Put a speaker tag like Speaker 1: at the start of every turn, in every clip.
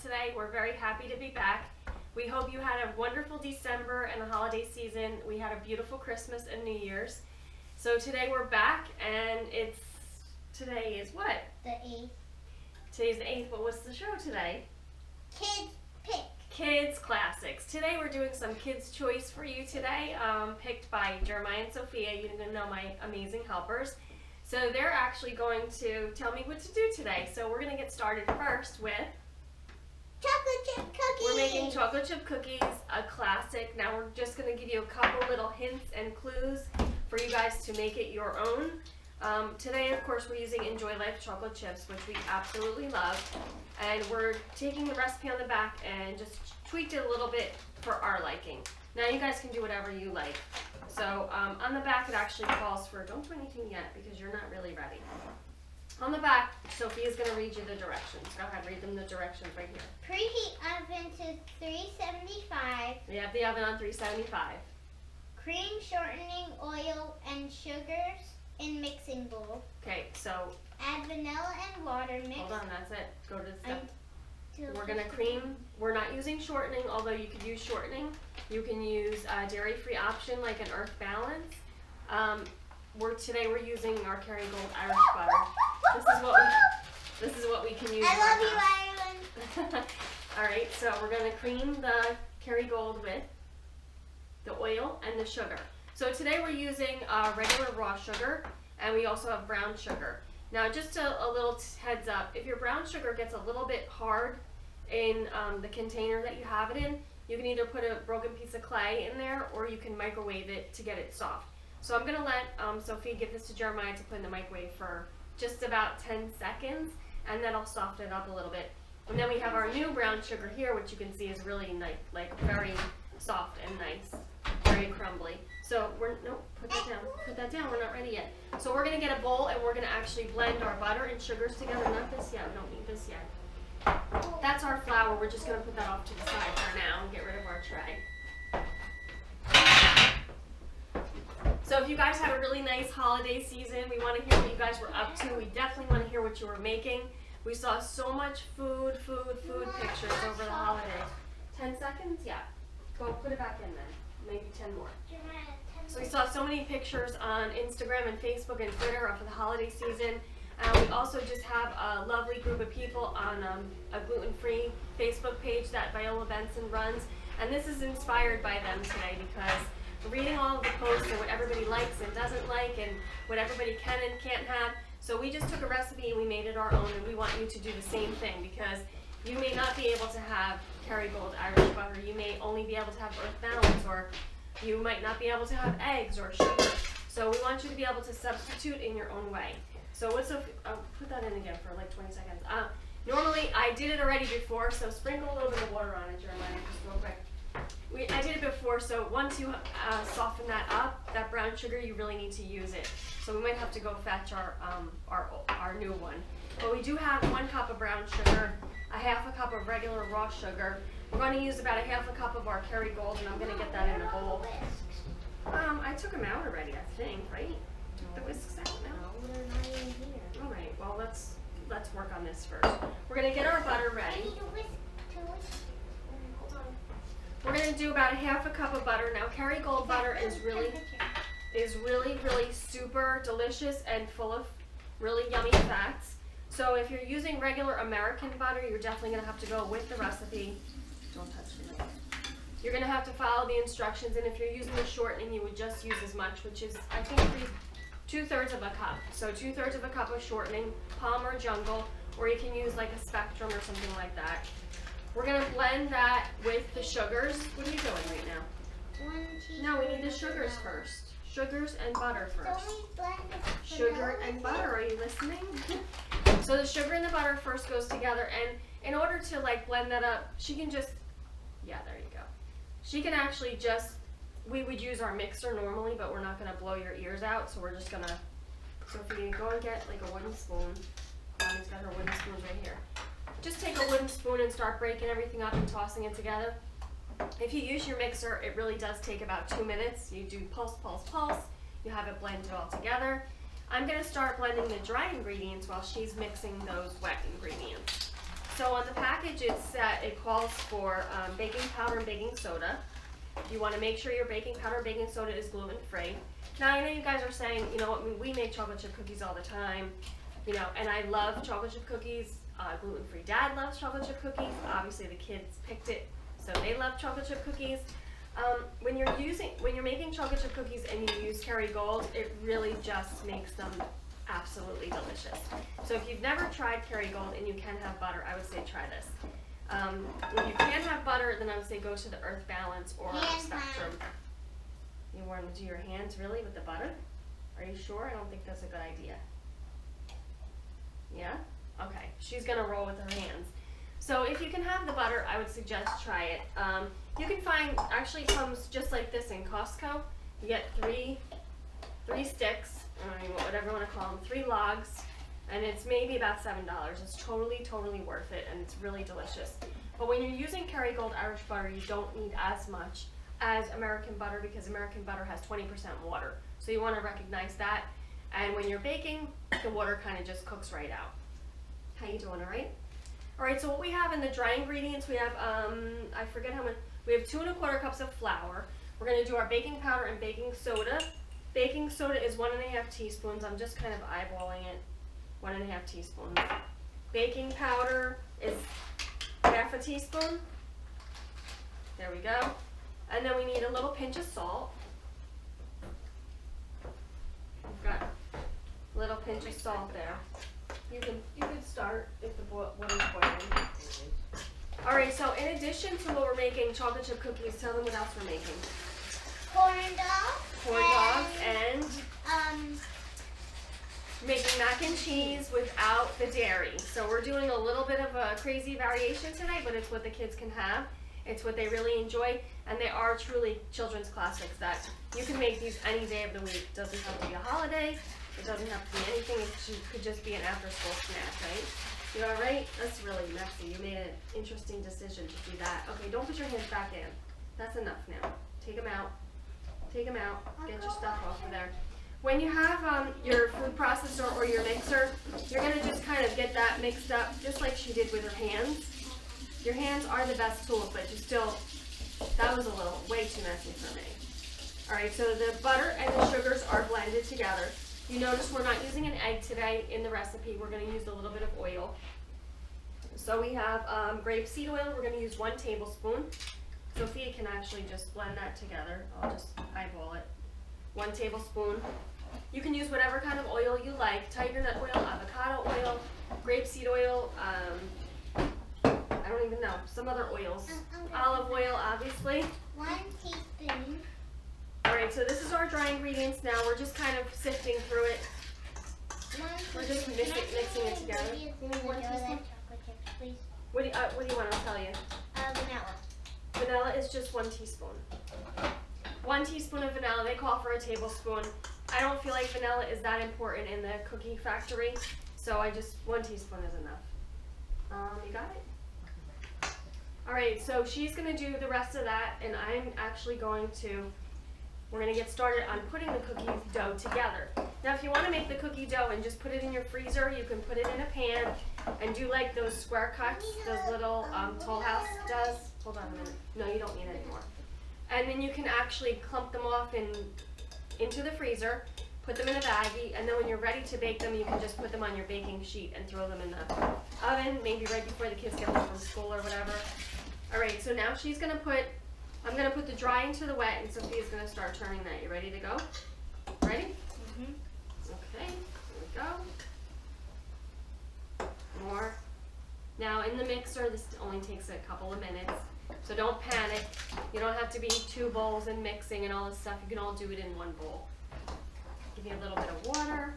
Speaker 1: today. We're very happy to be back. We hope you had a wonderful December and the holiday season. We had a beautiful Christmas and New Year's. So today we're back, and today is what?
Speaker 2: The 8th.
Speaker 1: Today's the 8th, but what's the show today?
Speaker 2: Kids Pick.
Speaker 1: Kids Classics. Today we're doing some Kids Choice for you today, picked by Jeremiah and Sophia. You didn't know, my amazing helpers. So they're actually going to tell me what to do today. So we're going to get started first with
Speaker 2: Chocolate chip cookies.
Speaker 1: we're making chocolate chip cookies, a classic. Now we're just going to give you a couple little hints and clues for you guys to make it your own. Today, of course, we're using Enjoy Life chocolate chips, which we absolutely love. And we're taking the recipe on the back and just tweaked it a little bit for our liking. Now you guys can do whatever you like. So on the back it actually calls for, don't do anything yet because you're not really ready. On the back, Sophia's going to read you the directions. Go ahead, read them the directions right here.
Speaker 2: Preheat oven to 375.
Speaker 1: We have the oven on 375.
Speaker 2: Cream, shortening, oil, and sugars in mixing bowl.
Speaker 1: Okay, so
Speaker 2: Add vanilla and water. Mix.
Speaker 1: hold on, that's it. Go to the step.
Speaker 2: until
Speaker 1: We're going to cream. We're not using shortening, although you could use shortening. You can use a dairy-free option like an Earth Balance. Today we're using our Kerry Gold Irish butter. This is what we can use.
Speaker 2: I love
Speaker 1: in
Speaker 2: you,
Speaker 1: our house.
Speaker 2: Ireland.
Speaker 1: All right, so we're going to cream the Kerry Gold with the oil and the sugar. So today we're using regular raw sugar, and we also have brown sugar. Now, just a little heads up, if your brown sugar gets a little bit hard in the container that you have it in, you can either put a broken piece of clay in there, or you can microwave it to get it soft. So I'm going to let Sophie give this to Jeremiah to put in the microwave for just about 10 seconds, and then I'll soften it up a little bit. And then we have our new brown sugar here, which you can see is really nice, like very soft and nice, very crumbly. So put that down, we're not ready yet. So we're going to get a bowl, and we're going to actually blend our butter and sugars together. Not this yet, we don't need this yet. That's our flour. We're just going to put that off to the side for now and get rid of our tray. So if you guys had a really nice holiday season, we want to hear what you guys were up to. We definitely want to hear what you were making. We saw so much food pictures over the holiday. 10 seconds? Yeah. Go put it back in then. Maybe 10 more. So we saw so many pictures on Instagram and Facebook and Twitter for the holiday season. We also just have a lovely group of people on a gluten-free Facebook page that Viola Benson runs. And this is inspired by them today because we're reading all of the posts and what everybody likes and doesn't like and what everybody can and can't have. So we just took a recipe and we made it our own, and we want you to do the same thing because you may not be able to have Kerry Gold Irish butter. You may only be able to have Earth Balance, or you might not be able to have eggs or sugar. So we want you to be able to substitute in your own way. So I'll put that in again for like 20 seconds. Normally, I did it already before, so sprinkle a little bit of water on it, Jeremiah, just real quick. I did it before, so once you soften that up, that brown sugar, you really need to use it. So we might have to go fetch our new one. But we do have 1 cup of brown sugar, a half a cup of regular raw sugar. We're going to use about a half a cup of our Kerry Gold, and I'm going to get that in a bowl. I took them out already, I think, right? Took the whisks out now?
Speaker 2: No, they're not in here.
Speaker 1: All right, well, let's work on this first. We're going to get our butter
Speaker 2: I
Speaker 1: ready.
Speaker 2: need a whisk to whisk.
Speaker 1: Hold on. We're going to do about a half a cup of butter. Now, Kerry Gold butter is really super delicious and full of really yummy fats. So if you're using regular American butter, you're definitely going to have to go with the recipe. Don't touch it. You're going to have to follow the instructions, and if you're using the shortening, you would just use as much, which is, I think, 2/3 of a cup. So 2/3 of a cup of shortening, Palmer Jungle, or you can use like a Spectrum or something like that. We're going to blend that with the sugars. What are you doing right now? No, we need the sugars first. Sugars and butter first. Sugar and butter, are you listening? So the sugar and the butter first goes together, and in order to like blend that up, she can just, yeah, there you go. She can actually just, we would use our mixer normally, but we're not going to blow your ears out, so we're just going to, so if you go and get like a wooden spoon, Mommy's got her wooden spoons right here. Just take a wooden spoon and start breaking everything up and tossing it together. If you use your mixer, it really does take about 2 minutes. You do pulse, pulse, pulse. You have it blended all together. I'm going to start blending the dry ingredients while she's mixing those wet ingredients. So on the package, it calls for baking powder and baking soda. You want to make sure your baking powder and baking soda is gluten-free. Now, I know you guys are saying, you know what, we make chocolate chip cookies all the time, you know, and I love chocolate chip cookies. Gluten-free dad loves chocolate chip cookies. Obviously, the kids picked it, so they love chocolate chip cookies. When you're making chocolate chip cookies and you use Kerrygold, it really just makes them absolutely delicious. So if you've never tried Kerrygold and you can have butter, I would say try this. If you can't have butter, then I would say go to the Earth Balance or Spectrum. You want to do your hands really with the butter? Are you sure? I don't think that's a good idea. Yeah? Okay. She's going to roll with her hands. So if you can have the butter, I would suggest try it. You can find, actually it comes just like this in Costco. You get three sticks, whatever you want to call them, 3 logs, and it's maybe about $7. It's totally, totally worth it, and it's really delicious. But when you're using Kerrygold Irish butter, you don't need as much as American butter because American butter has 20% water. So you want to recognize that. And when you're baking, the water kind of just cooks right out. How you doing, all right? All right, so what we have in the dry ingredients, we have, I forget how much, we have 2 1/4 cups of flour. We're going to do our baking powder and baking soda. Baking soda is 1 1/2 teaspoons. I'm just kind of eyeballing it. 1 1/2 teaspoons. Baking powder is 1/2 teaspoon. There we go. And then we need a little pinch of salt. We've got a little pinch of salt there. You can start if the water is boiling. All right, so in addition to what we're making chocolate chip cookies, tell them what else we're making.
Speaker 2: Corn dogs.
Speaker 1: Corn dogs and making mac and cheese without the dairy. So we're doing a little bit of a crazy variation today, but it's what the kids can have. It's what they really enjoy, and they are truly children's classics that you can make these any day of the week. It doesn't have to be a holiday. It doesn't have to be anything. It could just be an after-school snack, right? You all right? That's really messy. You made an interesting decision to do that. Okay, don't put your hands back in. That's enough now. Take them out. Take them out. Get your stuff off of there. When you have your food processor or your mixer, you're going to just kind of get that mixed up just like she did with her hands. Your hands are the best tool, but you still, that was a little, way too messy for me. All right, so the butter and the sugars are blended together. You notice we're not using an egg today in the recipe. We're going to use a little bit of oil. So we have grapeseed oil. We're going to use 1 tablespoon. Sophia can actually just blend that together. I'll just eyeball it. 1 tablespoon. You can use whatever kind of oil you like. Tiger nut oil, avocado oil, grapeseed oil, I don't even know, some other oils. Olive oil, obviously.
Speaker 2: 1 teaspoon.
Speaker 1: Alright, so this is our dry ingredients now. We're just kind of sifting through it. We're just mixing it together. You need 1 teaspoon?
Speaker 2: Please.
Speaker 1: What do you want to tell you?
Speaker 2: Vanilla.
Speaker 1: Vanilla is just 1 teaspoon. 1 teaspoon of vanilla. They call for a tablespoon. I don't feel like vanilla is that important in the cookie factory, so 1 teaspoon is enough. You got it? Alright, so she's going to do the rest of that, and I'm actually we're going to get started on putting the cookie dough together. Now, if you want to make the cookie dough and just put it in your freezer, you can put it in a pan and do like those square cuts, those little Toll House does. Hold on a minute. No, you don't need it anymore. And then you can actually clump them off into the freezer, put them in a baggie, and then when you're ready to bake them, you can just put them on your baking sheet and throw them in the oven, maybe right before the kids get home from school or whatever. Alright, so now I'm going to put the dry into the wet, and Sophia's going to start turning that. You ready to go? Ready? Mm-hmm. Okay, here we go. More. Now in the mixer, this only takes a couple of minutes, so don't panic. You don't have to be 2 bowls and mixing and all this stuff. You can all do it in 1 bowl. Give you a little bit of water.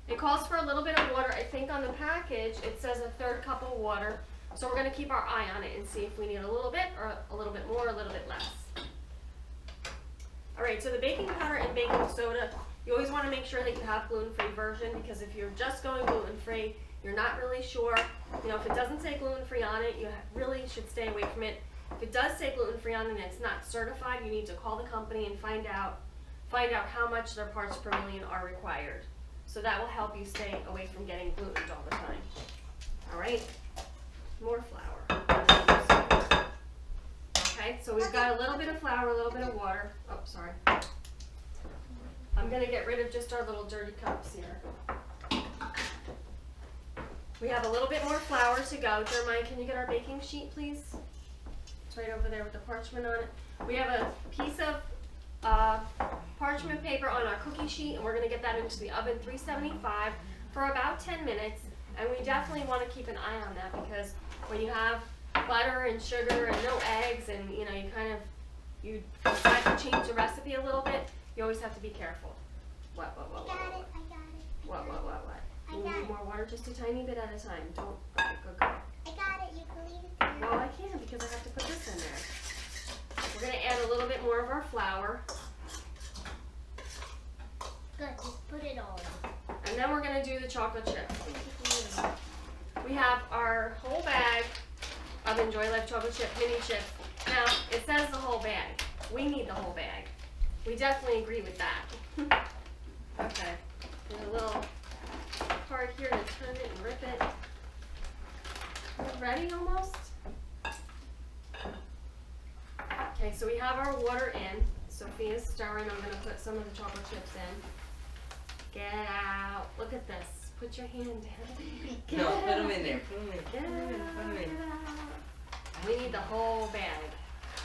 Speaker 1: It calls for a little bit of water. I think on the package it says a 1/3 cup of water. So we're going to keep our eye on it and see if we need a little bit or a little bit more or a little bit less. Alright, so the baking powder and baking soda, you always want to make sure that you have gluten-free version, because if you're just going gluten-free, you're not really sure. You know, if it doesn't say gluten-free on it, you really should stay away from it. If it does say gluten-free on it and it's not certified, you need to call the company and find out how much their parts per million are required. So that will help you stay away from getting gluten all the time. Alright? More flour. Okay, so we've got a little bit of flour, a little bit of water. Oh, sorry. I'm gonna get rid of just our little dirty cups here. We have a little bit more flour to go. Jeremiah, can you get our baking sheet, please? It's right over there with the parchment on it. We have a piece of parchment paper on our cookie sheet, and we're gonna get that into the oven 375 for about 10 minutes. And we definitely want to keep an eye on that, because when you have butter and sugar and no eggs, and you know, you decide to change the recipe a little bit, you always have to be careful. What?
Speaker 2: I got it.
Speaker 1: What?
Speaker 2: I
Speaker 1: You
Speaker 2: got
Speaker 1: need
Speaker 2: it.
Speaker 1: more water, just a tiny bit at a time. Don't. Okay, good.
Speaker 2: I got it. You can leave it there.
Speaker 1: Well, I can't, because I have to put this in there. We're gonna add a little bit more of our flour,
Speaker 2: Good. Just put it all in.
Speaker 1: and then we're gonna do the chocolate chip. We have our whole bag of Enjoy Life chocolate chip mini chips. Now, it says the whole bag. We need the whole bag. We definitely agree with that. Okay, there's a little part here to turn it and rip it. We're ready almost? Okay, so we have our water in. Sophia's stirring. I'm gonna put some of the chocolate chips in. Get out. Look at this. Put your hand down. Get
Speaker 3: No,
Speaker 1: out.
Speaker 3: put them in there. Put them in.
Speaker 1: Get
Speaker 3: Put them in. Put them
Speaker 1: out.
Speaker 3: in.
Speaker 1: Get out. We need the whole bag.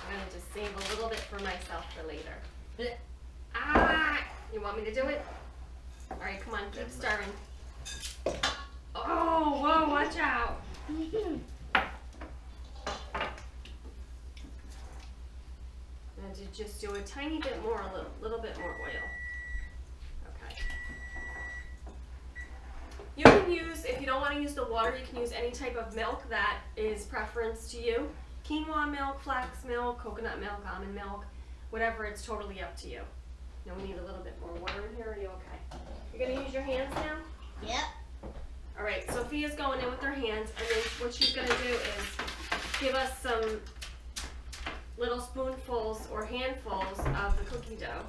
Speaker 1: I'm gonna just save a little bit for myself for later. Ah! You want me to do it? All right, come on, keep stirring. Oh, whoa! Watch out. And to just do a tiny bit more, a little bit more oil. Okay. You can use, if you don't want to use the water, you can use any type of milk that is preference to you. Quinoa milk, flax milk, coconut milk, almond milk, whatever, it's totally up to you. Now we need a little bit more water in here. Are you okay? You're going to use your hands now?
Speaker 2: Yep.
Speaker 1: All right, Sophia's going in with her hands, and then what she's going to do is give us some little spoonfuls or handfuls of the cookie dough.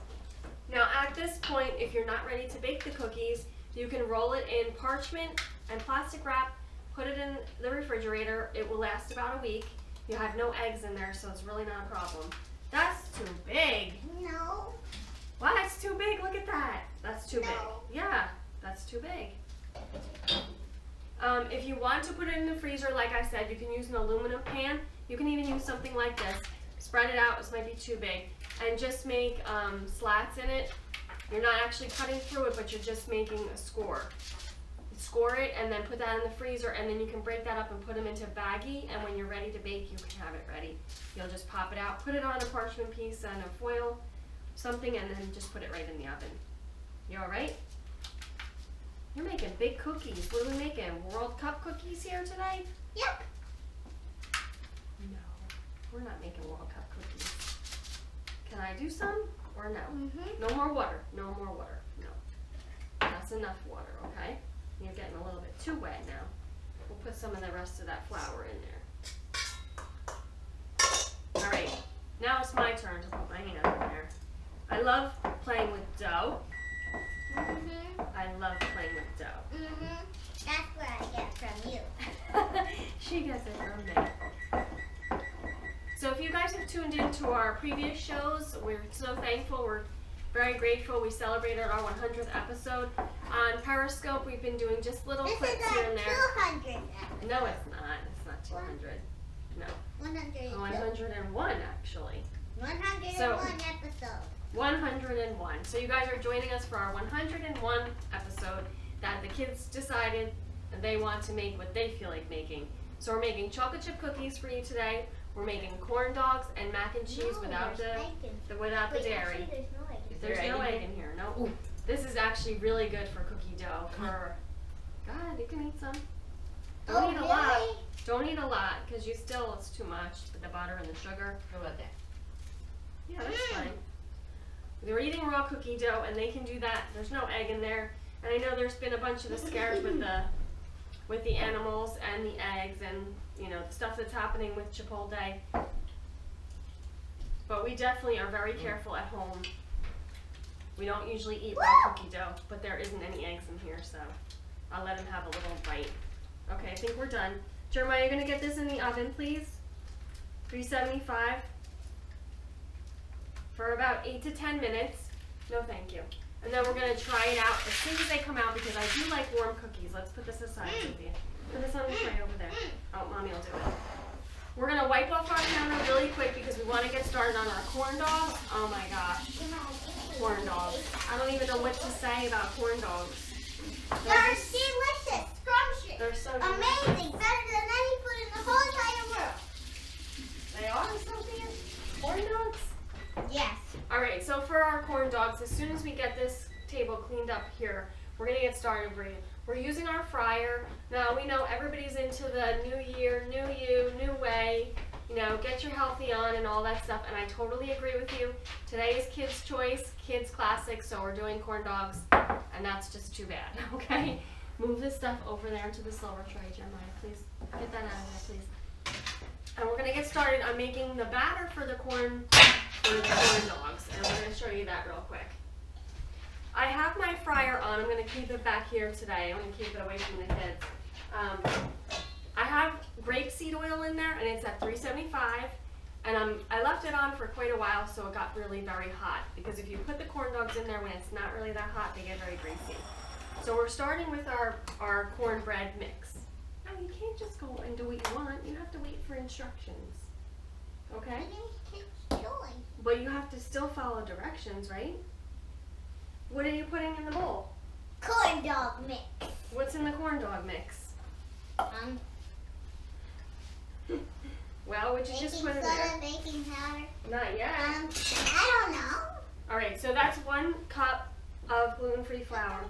Speaker 1: Now at this point, if you're not ready to bake the cookies, you can roll it in parchment and plastic wrap, put it in the refrigerator. It will last about a week. You have no eggs in there, so it's really not a problem. That's too big.
Speaker 2: No.
Speaker 1: Wow, that's too big. Look at that. That's too big.
Speaker 2: No.
Speaker 1: Yeah, that's too big. If you want to put it in the freezer, like I said, you can use an aluminum pan. You can even use something like this. Spread it out. This might be too big. And just make slats in it. You're not actually cutting through it, but you're just making a score. Score it and then put that in the freezer, and then you can break that up and put them into a baggie, and when you're ready to bake, you can have it ready. You'll just pop it out, put it on a parchment piece and a foil, something, and then just put it right in the oven. You all right? You're making big cookies. What are we making? World Cup cookies here today?
Speaker 2: Yep.
Speaker 1: No, we're not making World Cup cookies. Can I do some or no?
Speaker 2: Mhm.
Speaker 1: No more water. No more water. No. That's enough water, okay? You're getting a little bit too wet now. We'll put some of the rest of that flour in there. All right, now it's my turn to put my hand in there. I love playing with dough.
Speaker 2: Mhm.
Speaker 1: I love playing with dough.
Speaker 2: Mhm. That's what I get from you.
Speaker 1: She gets it from me. So if you guys have tuned in to our previous shows, we're so thankful. We're very grateful. We celebrated our 100th episode. On Periscope, we've been doing just little
Speaker 2: This
Speaker 1: clips
Speaker 2: is
Speaker 1: here
Speaker 2: our
Speaker 1: and there.
Speaker 2: 200th.
Speaker 1: No, it's not. It's not 200. No,
Speaker 2: 102.
Speaker 1: 101 actually.
Speaker 2: 101
Speaker 1: So-
Speaker 2: episode.
Speaker 1: 101. So you guys are joining us for our 101 episode that the kids decided that they want to make what they feel like making. So we're making chocolate chip cookies for you today. We're making corn dogs and mac and cheese
Speaker 2: No,
Speaker 1: without
Speaker 2: there's
Speaker 1: the
Speaker 2: bacon.
Speaker 1: without the
Speaker 2: Wait,
Speaker 1: dairy.
Speaker 2: actually, there's no egg.
Speaker 3: Is
Speaker 1: There's
Speaker 3: there
Speaker 1: no
Speaker 3: egg
Speaker 1: egg
Speaker 3: in
Speaker 1: in here. No.
Speaker 3: Ooh.
Speaker 1: This is actually really good for cookie dough. For God, you can eat some. Don't
Speaker 2: Oh,
Speaker 1: eat a lot.
Speaker 2: really?
Speaker 1: Don't eat a lot because it's too much with the butter and the sugar.
Speaker 3: How about that?
Speaker 1: Yeah, that's fine. They're eating raw cookie dough, and they can do that. There's no egg in there, and I know there's been a bunch of the scares with the animals and the eggs, and you know the stuff that's happening with Chipotle. But we definitely are very careful at home. We don't usually eat raw cookie dough, but there isn't any eggs in here, so I'll let him have a little bite. Okay, I think we're done. Jeremiah, you're gonna get this in the oven, please. 375 for about 8 to 10 minutes. No, thank you. And then we're gonna try it out as soon as they come out because I do like warm cookies. Let's put this aside, Cynthia. Put this on the tray over there. Oh, Mommy will do it. We're gonna wipe off our counter really quick because we want to get started on our corn dogs. Oh my gosh, corn dogs. I don't even know what to say about corn dogs.
Speaker 2: They're delicious, scrumptious,
Speaker 1: They're so good.
Speaker 2: amazing, better than any food in the whole entire world.
Speaker 1: They are, Sophia? Corn dogs?
Speaker 2: Yes.
Speaker 1: Alright, so for our corn dogs, as soon as we get this table cleaned up here, we're going to get started for you. We're using our fryer. Now, we know everybody's into the new year, new you, new way, you know, get your healthy on and all that stuff, and I totally agree with you. Today is Kids' Choice, Kids' Classic, so we're doing corn dogs, and that's just too bad, okay? Move this stuff over there into the silver tray, Jeremiah, please. Get that out of there, please. And we're going to get started on making the batter for the corn dogs, and we're going to show you that real quick. I have my fryer on. I'm going to keep it back here today. I'm going to keep it away from the kids. I have grapeseed oil in there, and it's at 375, and I left it on for quite a while, so it got really very hot, because if you put the corn dogs in there when it's not really that hot, they get very greasy. So we're starting with our cornbread mix. Now, you can't just go and do what you want. You have to wait for instructions, okay? But you have to still follow directions, right? What are you putting in the bowl?
Speaker 2: Corn dog mix.
Speaker 1: What's in the corn dog mix? Well, would you just put it there?
Speaker 2: Baking powder.
Speaker 1: Not yet.
Speaker 2: I don't know.
Speaker 1: All right, so that's 1 cup of gluten-free flour.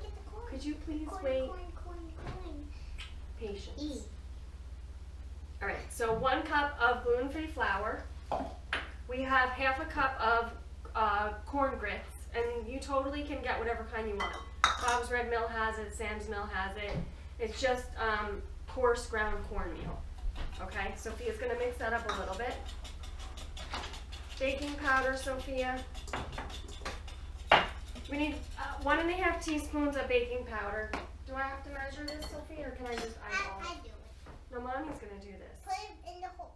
Speaker 1: Could you please wait? Patience. All right, so 1 cup of gluten-free flour. We have half a cup of corn grits, and you totally can get whatever kind you want. Bob's Red Mill has it, Sam's Mill has it. It's just coarse ground cornmeal. Okay, Sophia's gonna mix that up a little bit. Baking powder, Sophia. We need 1½ teaspoons of baking powder. Do I have to measure this, Sophia, or can I just eyeball it?
Speaker 2: I do it.
Speaker 1: No, Mommy's gonna do this.
Speaker 2: Put it in the hole.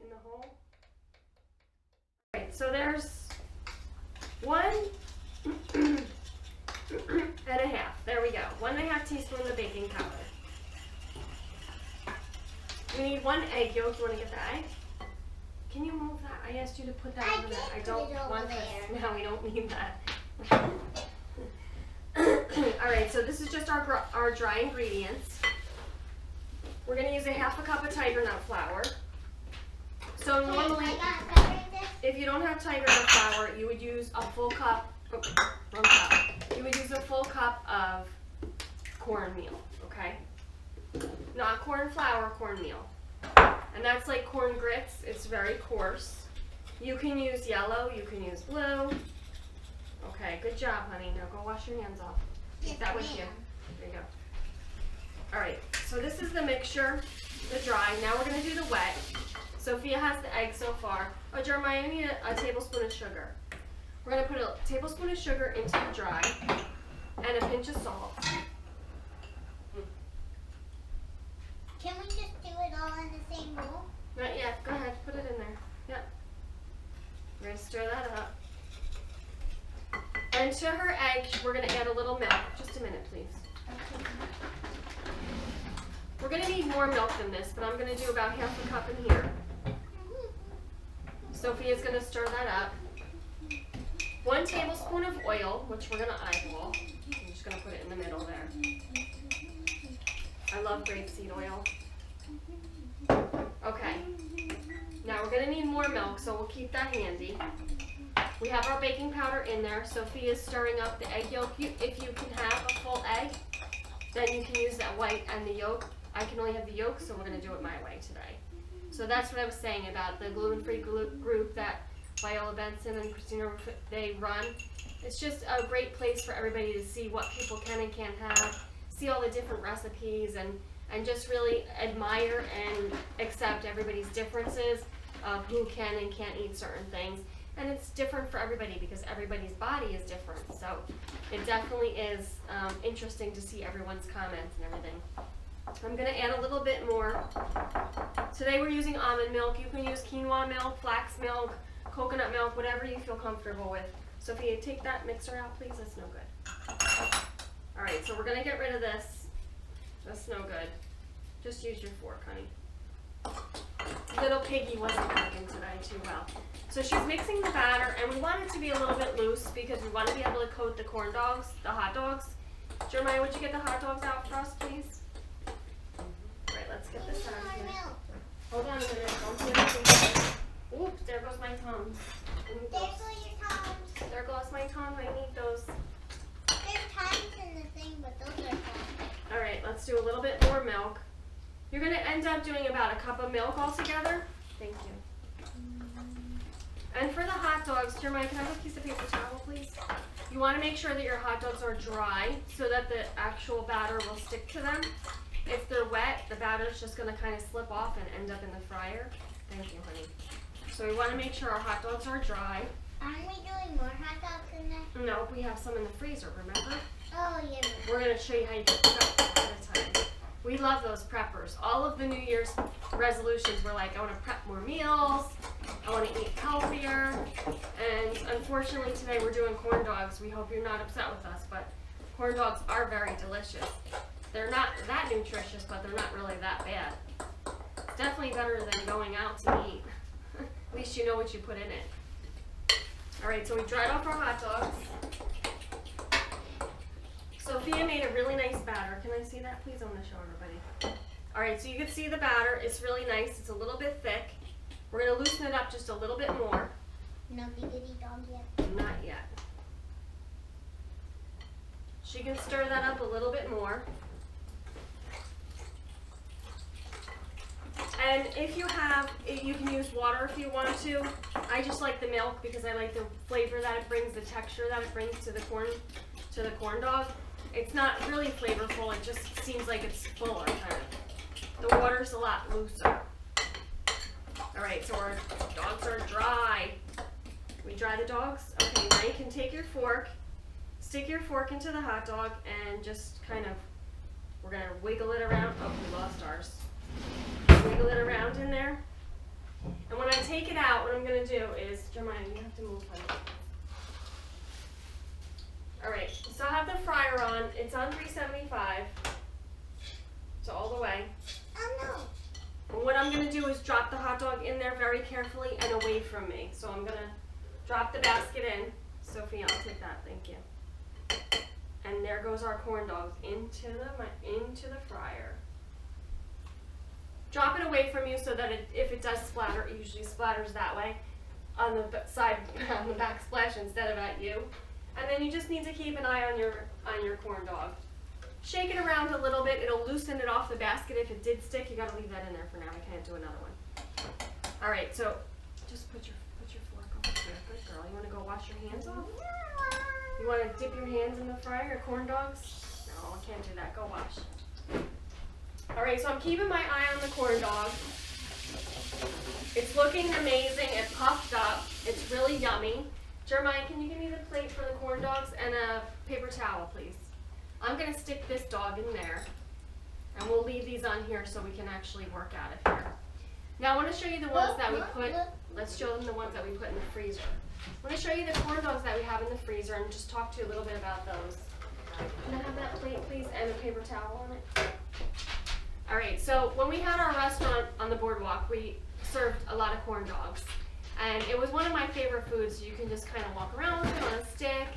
Speaker 1: In the hole? Alright, so there's 1½ There we go. 1½ teaspoons of baking powder. We need 1 egg yolk. You want to get the egg? Can you move that? I asked you to put that over there. I don't want this. No, we don't need that. Alright, so this is just our dry ingredients. We're going to use ½ cup of tiger nut flour. So normally, if you don't have tiger nut flour, you would use a full cup, wrong cup. You would use a full cup of cornmeal, okay? Not corn flour, cornmeal. And that's like corn grits. It's very coarse. You can use yellow, you can use blue. Okay, good job, honey. Now go wash your hands off. Take that with you. There you go. Alright, so this is the mixture, the dry. Now we're going to do the wet. Sophia has the egg so far. Oh, Jeremiah, I need a tablespoon of sugar. We're going to put a tablespoon of sugar into the dry and a pinch of salt.
Speaker 2: Can we just do it all in the same bowl?
Speaker 1: Not yet. Go ahead. Put it in there. Yep. We're going to stir that up. And to her egg, we're going to add a little milk. Just a minute, please. We're going to need more milk than this, but I'm going to do about ½ cup in here. Sophia's going to stir that up. 1 tablespoon of oil, which we're going to eyeball. I'm just going to put it in the middle there. I love grapeseed oil. Okay. Now we're going to need more milk, so we'll keep that handy. We have our baking powder in there. Sophia's stirring up the egg yolk. If you can have a full egg, then you can use that white and the yolk. I can only have the yolk, so we're going to do it my way today. So that's what I was saying about the gluten-free group that Viola Benson and Christina, they run. It's just a great place for everybody to see what people can and can't have, see all the different recipes, and just really admire and accept everybody's differences of who can and can't eat certain things. And it's different for everybody because everybody's body is different. So it definitely is interesting to see everyone's comments and everything. I'm gonna add a little bit more. Today we're using almond milk. You can use quinoa milk, flax milk, coconut milk, whatever you feel comfortable with. Sophia, take that mixer out, please. That's no good. All right, so we're gonna get rid of this. That's no good. Just use your fork, honey. Little piggy wasn't working today too well. So she's mixing the batter, and we want it to be a little bit loose because we want to be able to coat the corn dogs, the hot dogs. Jeremiah, would you get the hot dogs out for us, please? All right, let's get this out of here. Hold on a minute. Don't do anything. Oops, there goes my tongue.
Speaker 2: There go your Toms.
Speaker 1: There goes my tongue. I need those.
Speaker 2: There's Toms in the thing, but those are fun.
Speaker 1: All right, let's do a little bit more milk. You're going to end up doing about a cup of milk altogether. Thank you. And for the hot dogs, Jeremiah, can I have a piece of paper towel, please? You want to make sure that your hot dogs are dry so that the actual batter will stick to them. If they're wet, the batter's just going to kind of slip off and end up in the fryer. Thank you, honey. So we want to make sure our hot dogs are dry.
Speaker 2: Aren't we doing more hot dogs in there?
Speaker 1: No, we have some in the freezer, remember?
Speaker 2: Oh, yeah.
Speaker 1: We're going to show you how you can prep ahead of time. We love those preppers. All of the New Year's resolutions were like, I want to prep more meals, I want to eat healthier, and unfortunately today we're doing corn dogs. We hope you're not upset with us, but corn dogs are very delicious. They're not that nutritious, but they're not really that bad. It's definitely better than going out to eat. At least you know what you put in it. Alright, so we dried off our hot dogs. Sophia made a really nice batter. Can I see that, please? I want to show everybody. All right, so you can see the batter. It's really nice. It's a little bit thick. We're going to loosen it up just a little bit more.
Speaker 2: No giggity dog yet.
Speaker 1: Not yet. She can stir that up a little bit more. And if you have, you can use water if you want to. I just like the milk because I like the flavor that it brings, the texture that it brings to the corn dog. It's not really flavorful, it just seems like it's fuller kind of. The water's a lot looser. Alright, so our dogs are dry. We dry the dogs? Okay, now you can take your fork, stick your fork into the hot dog, and just kind of, we're going to wiggle it around. Oh, we lost ours. Wiggle it around in there. And when I take it out, what I'm going to do is, Jeremiah, you have to move, honey. Alright, so I have the fryer on. It's on 375. So all the way.
Speaker 2: Oh no.
Speaker 1: And what I'm going to do is drop the hot dog in there very carefully and away from me. So I'm going to drop the basket in. Sophie, I'll take that. Thank you. And there goes our corn dogs into the fryer. Drop it away from you so that if it does splatter, it usually splatters that way on the side, on the backsplash instead of at you. And then you just need to keep an eye on your corn dog. Shake it around a little bit. It'll loosen it off the basket. If it did stick, you got to leave that in there for now. I can't do another one. All right, so just put your fork over here. Good girl. You want to go wash your hands off? You want to dip your hands in the fryer, your corn dogs? No, I can't do that. Go wash. All right, so I'm keeping my eye on the corn dog. It's looking amazing. It puffed up. It's really yummy. Jeremiah, can you give me the plate for the corn dogs and a paper towel, please? I'm going to stick this dog in there, and we'll leave these on here so we can actually work out of here. Now I want to show you the ones that we put, let's show them the ones that we put in the freezer. I want to show you the corn dogs that we have in the freezer and just talk to you a little bit about those. Can I have that plate, please, and a paper towel on it? All right, so when we had our restaurant on the boardwalk, we served a lot of corn dogs. And it was one of my favorite foods. You can just kind of walk around with it on a stick.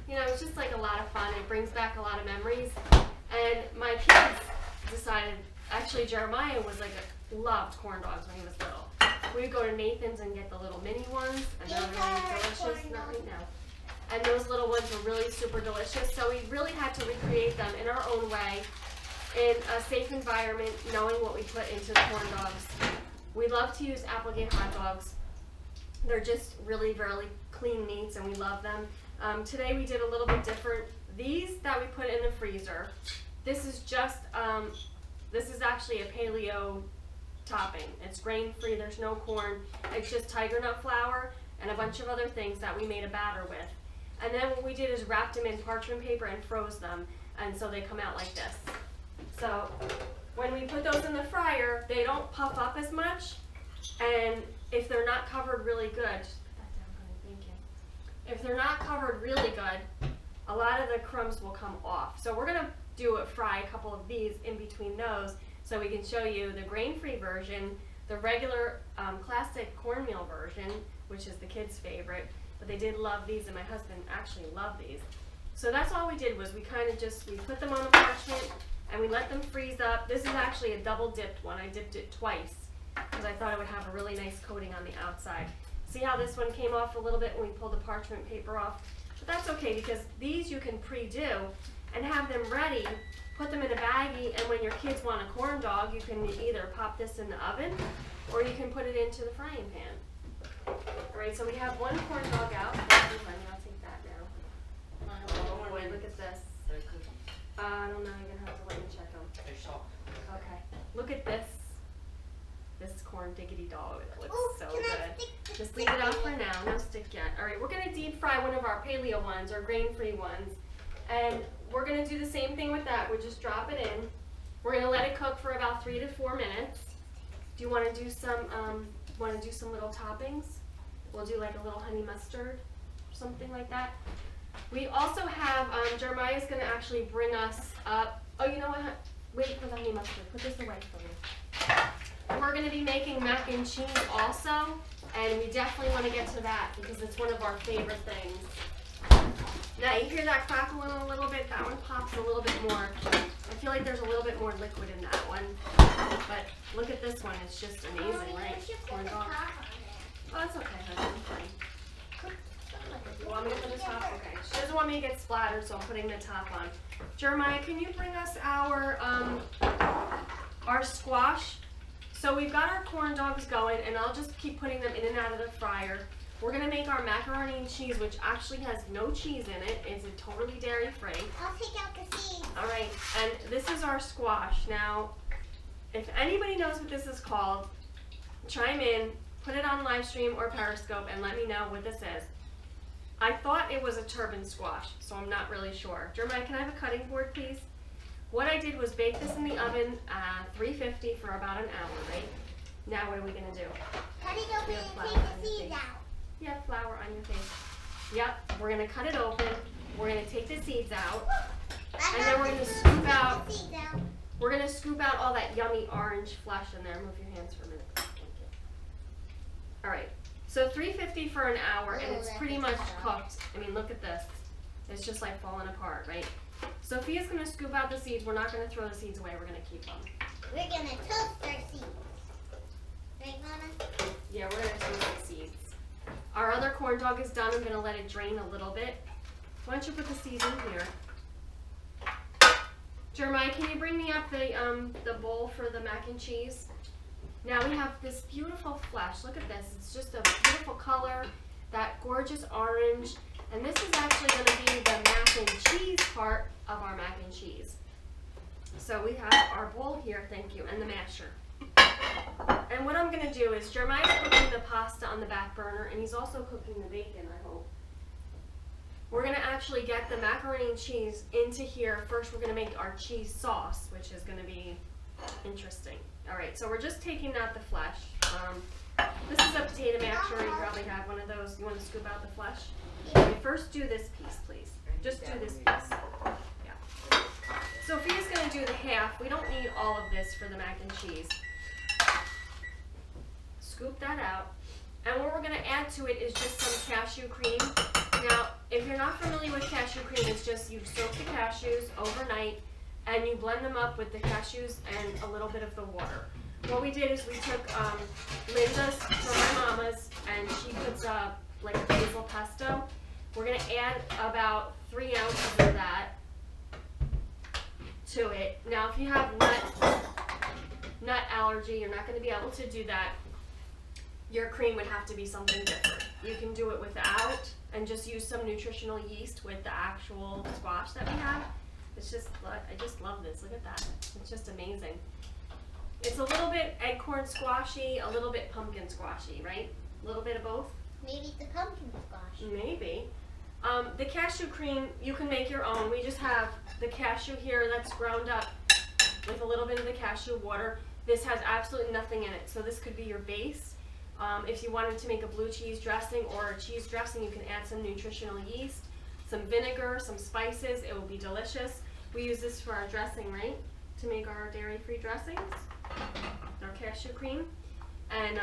Speaker 1: You know, it's just like a lot of fun. It brings back a lot of memories. And my kids decided, actually Jeremiah was like loved corn dogs when he was little. We would go to Nathan's and get the little mini ones, and they're really delicious. Not right now. And those little ones were really super delicious. So we really had to recreate them in our own way, in a safe environment, knowing what we put into the corn dogs. We love to use Applegate hot dogs. They're just really, really clean meats, and we love them. Today we did a little bit different. These that we put in the freezer, this is just, this is actually a paleo topping. It's grain-free, there's no corn. It's just tiger nut flour and a bunch of other things that we made a batter with. And then what we did is wrapped them in parchment paper and froze them, and so they come out like this. So when we put those in the fryer, they don't puff up as much, and if they're not covered really good, just put that down, honey, thank you. If they're not covered really good, a lot of the crumbs will come off. So we're gonna fry a couple of these in between those, so we can show you the grain-free version, the regular classic cornmeal version, which is the kids' favorite. But they did love these, and my husband actually loved these. So that's all we did was we put them on the parchment and we let them freeze up. This is actually a double dipped one. I dipped it twice because I thought it would have a really nice coating on the outside. See how this one came off a little bit when we pulled the parchment paper off? But that's okay because these you can pre-do and have them ready, put them in a baggie, and when your kids want a corn dog, you can either pop this in the oven or you can put it into the frying pan. All right, so we have one corn dog out. Thank you, honey. I'll take that now. Oh boy, look at this. I don't know. You're gonna have to let me check them. Okay. Look at this. This corn diggity dog. It looks so good. Just leave it out for now. No stick yet. All right, we're gonna deep fry one of our paleo ones, or grain-free ones, and we're gonna do the same thing with that. We'll just drop it in. We're gonna let it cook for about 3 to 4 minutes. Do you want to do some little toppings? We'll do like a little honey mustard, or something like that. We also have, Jeremiah's going to actually bring us up, oh, you know what, wait for the honey mustard, put this away for me. We're going to be making mac and cheese also, and we definitely want to get to that because it's one of our favorite things. Now you hear that crackling a little bit, that one pops a little bit more. I feel like there's a little bit more liquid in that one, but look at this one, it's just amazing, right? Corn dog. Oh, that's okay, honey. I'm fine. You want me to put the top? Okay. She doesn't want me to get splattered, so I'm putting the top on. Jeremiah, can you bring us our squash? So we've got our corn dogs going, and I'll just keep putting them in and out of the fryer. We're going to make our macaroni and cheese, which actually has no cheese in it. It's totally dairy-free.
Speaker 2: I'll take out the seeds.
Speaker 1: All right, and this is our squash. Now, if anybody knows what this is called, chime in. Put it on live stream or Periscope and let me know what this is. I thought it was a turban squash, so I'm not really sure. Jeremiah, can I have a cutting board, please? What I did was bake this in the oven at 350 for about an hour, right? Now what are we going to do?
Speaker 2: Cut it open and take the seeds out.
Speaker 1: You have flour on your face. Yep, we're going to cut it open. We're going to take the seeds out. And then we're going to scoop out. We're going to scoop out all that yummy orange flesh in there. Move your hands for a minute. All right, so 350 for an hour, and it's pretty much cooked. I mean, look at this. It's just like falling apart, right? Sophia's going to scoop out the seeds. We're not going to throw the seeds away. We're going to keep them.
Speaker 2: We're going to toast our seeds. Right, Mama?
Speaker 1: Yeah, we're going to toast the seeds. Our other corn dog is done. I'm going to let it drain a little bit. Why don't you put the seeds in here? Jeremiah, can you bring me up the bowl for the mac and cheese? Now we have this beautiful flesh. Look at this. It's just a beautiful color, that gorgeous orange. And this is actually going to be the mac and cheese part of our mac and cheese. So we have our bowl here, thank you, and the masher. And what I'm going to do is Jeremiah's cooking the pasta on the back burner, and he's also cooking the bacon, I hope. We're going to actually get the macaroni and cheese into here. First, we're going to make our cheese sauce, which is going to be interesting. All right, so we're just taking out the flesh. This is a potato masher. You probably have one of those. You want to scoop out the flesh? Okay, first do this piece, please. Just do this piece. Yeah. Sophia's going to do the half. We don't need all of this for the mac and cheese. Scoop that out. And what we're going to add to it is just some cashew cream. Now, if you're not familiar with cashew cream, it's just you soak the cashews overnight and you blend them up with the cashews and a little bit of the water. What we did is we took Linda's from my mama's, and she puts like a basil pesto. We're going to add about 3 ounces of that to it. Now, if you have nut allergy, you're not going to be able to do that. Your cream would have to be something different. You can do it without and just use some nutritional yeast with the actual squash that we have. It's just, I just love this. Look at that. It's just amazing. It's a little bit acorn squashy, a little bit pumpkin squashy, right? A little bit of both?
Speaker 2: Maybe the pumpkin squash.
Speaker 1: Maybe. The cashew cream, you can make your own. We just have the cashew here that's ground up with a little bit of the cashew water. This has absolutely nothing in it, so this could be your base. If you wanted to make a blue cheese dressing or a cheese dressing, you can add some nutritional yeast, some vinegar, some spices. It will be delicious. We use this for our dressing, right? To make our dairy-free dressings, our cashew cream. And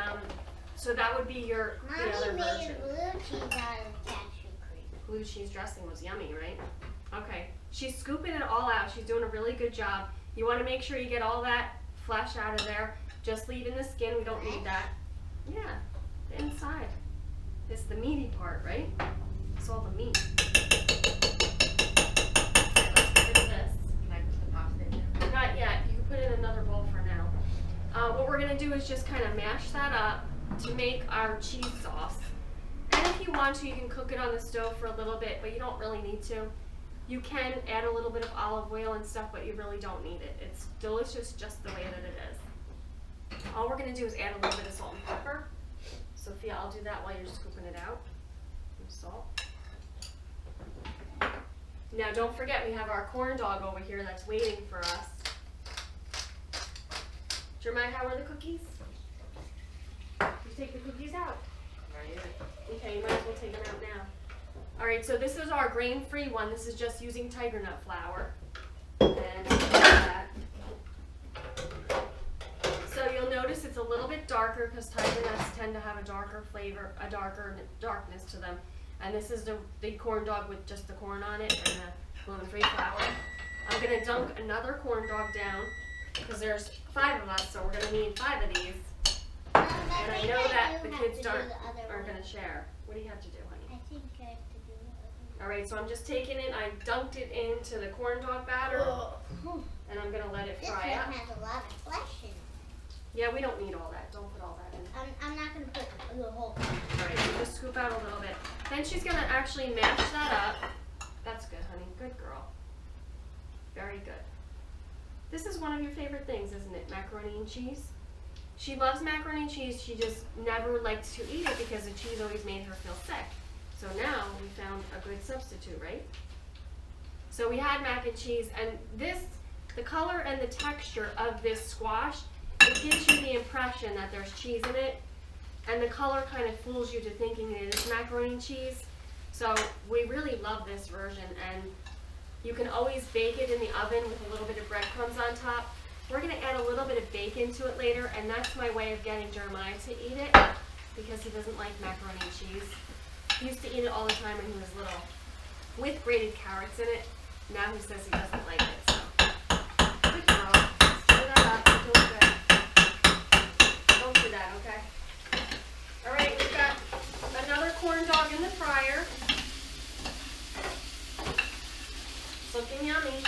Speaker 1: so that would be your the other
Speaker 2: Mommy
Speaker 1: version.
Speaker 2: made blue cheese out of cashew cream.
Speaker 1: Blue cheese dressing was yummy, right? Okay, she's scooping it all out. She's doing a really good job. You want to make sure you get all that flesh out of there. Just leaving the skin, we don't need that. Yeah, the inside. It's the meaty part, right? It's all the meat. Okay, let's get rid of this.
Speaker 3: Can I put the pasta in there?
Speaker 1: Not yet. You can put it in another bowl for now. What we're going to do is just kind of mash that up to make our cheese sauce. And if you want to, you can cook it on the stove for a little bit, but you don't really need to. You can add a little bit of olive oil and stuff, but you really don't need it. It's delicious just the way that it is. All we're going to do is add a little bit of salt and pepper. Sophia, I'll do that while you're scooping it out. Some salt. Now don't forget, we have our corn dog over here that's waiting for us. Jeremiah, how are the cookies? You take the cookies out.
Speaker 3: Right.
Speaker 1: Okay, you might as well take them out now. Alright, so this is our grain-free one. This is just using tiger nut flour. And that. So you'll notice it's a little bit darker because tiger nuts tend to have a darker flavor, a darker darkness to them. And this is the corn dog with just the corn on it and the gluten-free flour. I'm going to dunk another corn dog down because there's 5 of us, so we're going to need 5 of these. And I know that the kids aren't going to share. What do you have to do, honey?
Speaker 2: I think I have to do the other
Speaker 1: Alright, so I'm just taking it, I dunked it into the corn dog batter,
Speaker 2: one.
Speaker 1: and I'm going to let it
Speaker 2: This one
Speaker 1: fry up.
Speaker 2: has a lot of flesh in it.
Speaker 1: Yeah, we don't need all that. Don't put all that in.
Speaker 2: I'm not going to put the whole thing.
Speaker 1: Alright, so just scoop out a little bit. Then she's going to actually mash that up. That's good, honey. Good girl. Very good. This is one of your favorite things, isn't it? Macaroni and cheese? She loves macaroni and cheese. She just never liked to eat it because the cheese always made her feel sick. So now we found a good substitute, right? So we had mac and cheese, and this, the color and the texture of this squash, it gives you the impression that there's cheese in it, and the color kind of fools you to thinking it is macaroni and cheese. So we really love this version, and you can always bake it in the oven with a little bit of breadcrumbs on top. We're going to add a little bit of bacon to it later, and that's my way of getting Jeremiah to eat it because he doesn't like macaroni and cheese. He used to eat it all the time when he was little with grated carrots in it. Now he says he doesn't like it. So good girl. Stir that up. You're doing good. Don't do that, okay? All right, we've got another corn dog in the fryer. It's looking yummy.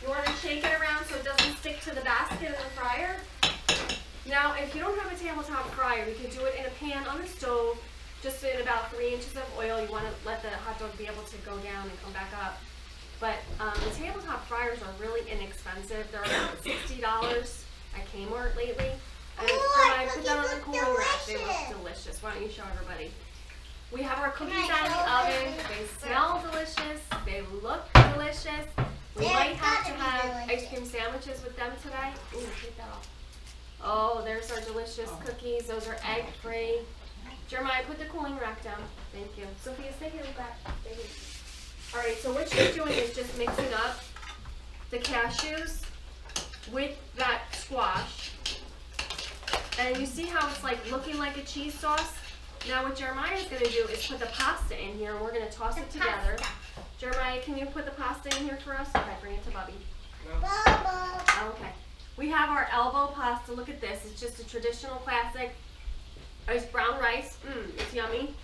Speaker 1: You want to shake it around so it doesn't stick to the basket in the fryer. Now, if you don't have a tabletop fryer, you can do it in a pan on the stove, just in about 3 inches of oil. You want to let the hot dog be able to go down and come back up. But the tabletop fryers are really inexpensive. They're about $60 at Kmart lately. And I put that on the cooling rack. They look delicious. Why don't you show everybody? We have our cookies out of the oven. They smell delicious. They look delicious. We might have to have ice cream sandwiches with them today. Ooh, take that off. Oh, there's our delicious cookies. Those are egg-free. Jeremiah, put the cooling rack down. Thank you. Sophia, stay here with that. Stay here. All right, so what she's doing is just mixing up the cashews with that squash. And you see how it's like looking like a cheese sauce? Now what Jeremiah is going to do is put the pasta in here, and we're going to toss it together. Jeremiah, can you put the pasta in here for us? Okay, bring it to Bubby. Oh, okay. We have our elbow pasta. Look at this. It's just a traditional classic. It's brown rice. It's yummy.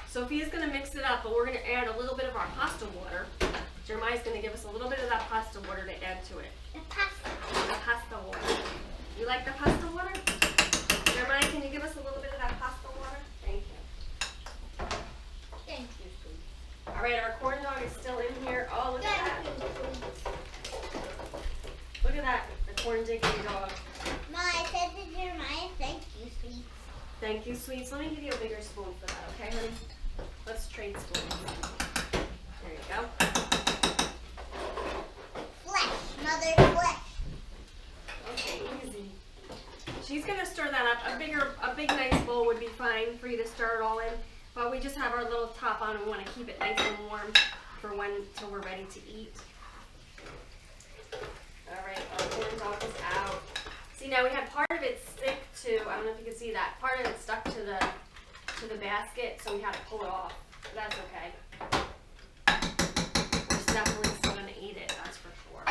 Speaker 1: Sophia's going to mix it up, but we're going to add a little bit of our pasta water. Jeremiah's going to give us a little bit of that pasta water to add to it.
Speaker 2: The pasta.
Speaker 1: The pasta water. You like the pasta water? Jeremiah, can you give us a little bit of that pasta water? Thank you.
Speaker 2: Thank you, sweetie.
Speaker 1: All right, our corn dog is still in here. Oh, look at that.
Speaker 2: Thank you, sweetie.
Speaker 1: Look at that. The corn digging dog.
Speaker 2: Ma, I said to Jeremiah, thank you, sweetie.
Speaker 1: Thank you, sweets. Let me give you a bigger spoon for that, okay, honey? Let's trade spoons. There you go.
Speaker 2: Mother flesh.
Speaker 1: Okay, easy. She's gonna stir that up. A big nice bowl would be fine for you to stir it all in. But we just have our little top on. We want to keep it nice and warm for till we're ready to eat. All right, our corn dog is out. See, now we had part of it stick to. I don't know if you can see that. Part of it stuck to the basket, so we had to pull it off. But that's okay. We're definitely still gonna eat it. That's for sure.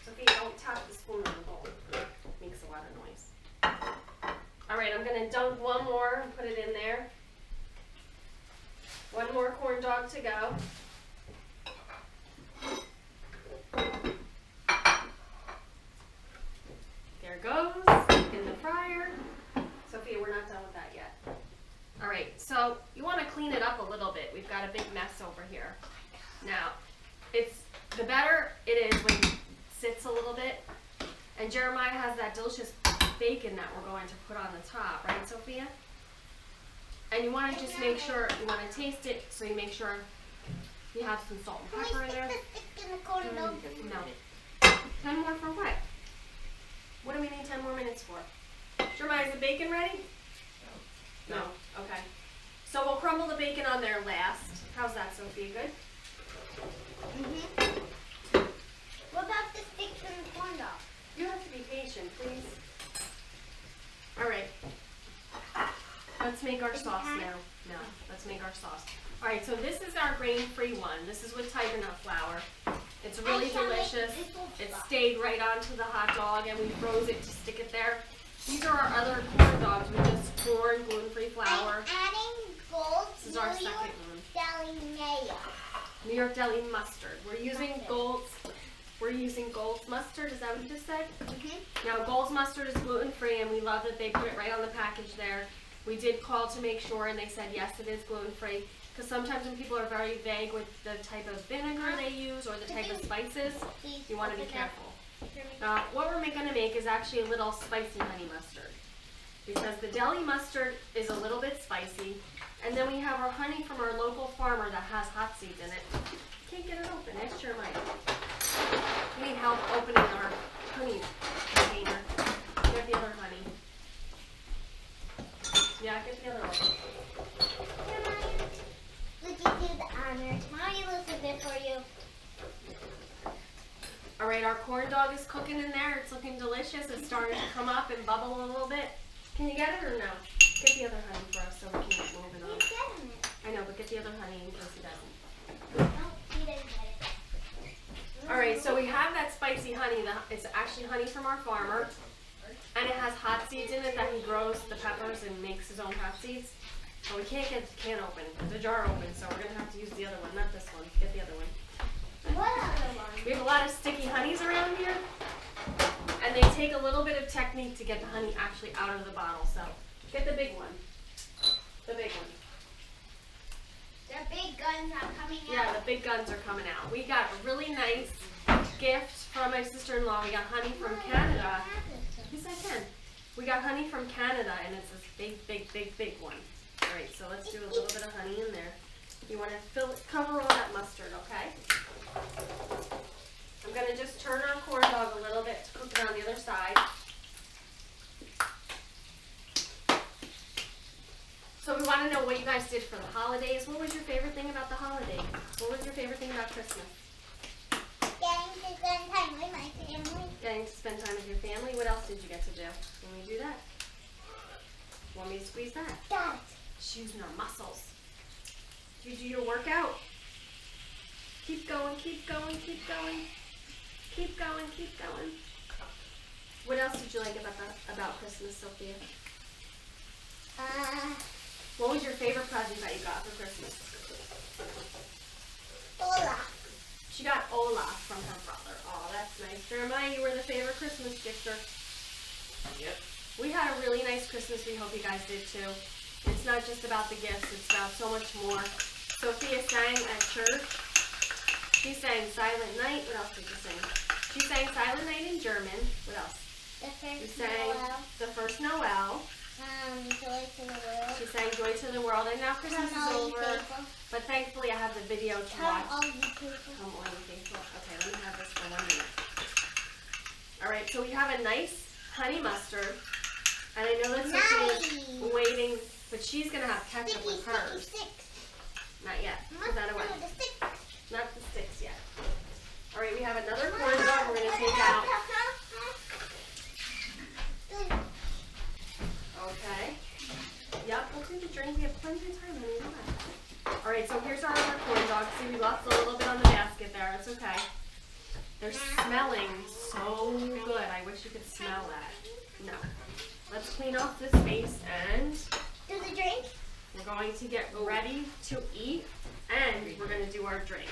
Speaker 1: Sophia, don't tap the spoon on the bowl. It makes a lot of noise. All right, I'm gonna dunk one more and put it in there. One more corn dog to go. There goes in the fryer. Sophia, we're not done with that yet. All right, so you want to clean it up a little bit. We've got a big mess over here. Now, the better it is when it sits a little bit. And Jeremiah has that delicious bacon that we're going to put on the top, right, Sophia? And you want to just make sure, you want to taste it, so you make sure you have some salt and pepper in there.
Speaker 2: Can we stick the stick in the corn dog?
Speaker 1: No. 10 more for what? What do we need 10 more minutes for? Jeremiah, is the bacon ready? No. Okay. So we'll crumble the bacon on there last. How's that, Sophia? Good?
Speaker 2: What about the sticks in the corn dog?
Speaker 1: You have to be patient, please. All right. Let's make our sauce now. No, let's make our sauce. All right, so this is our grain-free one. This is with tiger nut flour. It's really delicious. It stayed right onto the hot dog, and we froze it to stick it there. These are our other corn dogs with just corn, gluten-free flour.
Speaker 2: I'm adding gold
Speaker 1: This is our second one.
Speaker 2: Deli mayo.
Speaker 1: New York Deli mustard. We're using Gold's mustard. Is that what you just said? Now, Gold's mustard is gluten-free, and we love that they put it right on the package there. We did call to make sure, and they said, yes, it is gluten-free. Because sometimes when people are very vague with the type of vinegar they use or the type of spices, you want to be careful. What we're going to make is actually a little spicy honey mustard. Because the deli mustard is a little bit spicy. And then we have our honey from our local farmer that has hot seeds in it. Can't get it open. Ask Jeremiah. We need help opening our honey container. Get the other honey. Yeah, get the other one.
Speaker 2: Would you do the honors? Mommy will do it for you.
Speaker 1: All right, our corn dog is cooking in there. It's looking delicious. It's starting to come up and bubble a little bit. Can you get it or no? Get the other honey for us so we can get moving on.
Speaker 2: He's getting it.
Speaker 1: I know, but get the other honey in case he doesn't.
Speaker 2: No, he didn't get it.
Speaker 1: All right, so we have that spicy honey. It's actually honey from our farmer. And it has hot seeds in it that he grows the peppers and makes his own hot seeds. But we can't get the can open, the jar open, so we're going to have to use the other one, not this one. Get the other one.
Speaker 2: What other one?
Speaker 1: We have a lot of sticky honeys around here. And they take a little bit of technique to get the honey actually out of the bottle. So get the big one. The big one.
Speaker 2: Their big guns are coming out.
Speaker 1: Yeah, the big guns are coming out. We got a really nice gift from my sister-in-law. We got honey from Canada. Yes, I can. We got honey from Canada, and it's this big one. All right, so let's do a little bit of honey in there. You want to cover all that mustard, okay? I'm going to just turn our corn dog a little bit to cook it on the other side. So we want to know what you guys did for the holidays. What was your favorite thing about the holidays? What was your favorite thing about Christmas?
Speaker 2: Getting to spend time with my family.
Speaker 1: Getting to spend time with your family. What else did you get to do when we do that? Want me to squeeze that?
Speaker 2: Got it.
Speaker 1: Using our muscles. Did you do your workout? Keep going, keep going, keep going. Keep going, keep going. What else did you like about Christmas, Sophia? What was your favorite present that you got for Christmas?
Speaker 2: Olaf.
Speaker 1: She got Olaf from her brother. Oh, that's nice. Jeremiah, you were the favorite Christmas gifter.
Speaker 3: Yep.
Speaker 1: We had a really nice Christmas. We hope you guys did too. It's not just about the gifts. It's about so much more. Sophia sang at church. She sang Silent Night. What else did you sing? She sang Silent Night in German. What else?
Speaker 2: The
Speaker 1: You
Speaker 2: first
Speaker 1: sang
Speaker 2: Noel.
Speaker 1: The First Noel.
Speaker 2: Joy to the world.
Speaker 1: She sang Joy to the World, and now Christmas
Speaker 2: Come
Speaker 1: is
Speaker 2: all ye
Speaker 1: over.
Speaker 2: faithful.
Speaker 1: But thankfully I have the video to
Speaker 2: Come
Speaker 1: watch.
Speaker 2: all ye faithful.
Speaker 1: Come on, you faithful. Okay, let me have this for 1 minute. Alright, so we have a nice honey mustard. And I know that Sophia's
Speaker 2: Nice.
Speaker 1: waiting, but she's going to have ketchup with hers.
Speaker 2: Sticks.
Speaker 1: Not yet. Put that away.
Speaker 2: The sticks.
Speaker 1: Not the sticks yet. Alright, we have another corn dog we're going to take out. Okay. Yep, we'll do the drink. We have plenty of time, honey. You know that. Alright, so here's our other corn dogs. See, we left a little bit on the basket there. It's okay. They're smelling so good. I wish you could smell that. No. Let's clean off this space and
Speaker 2: Do the drink.
Speaker 1: we're going to get ready to eat and we're going to do our drink.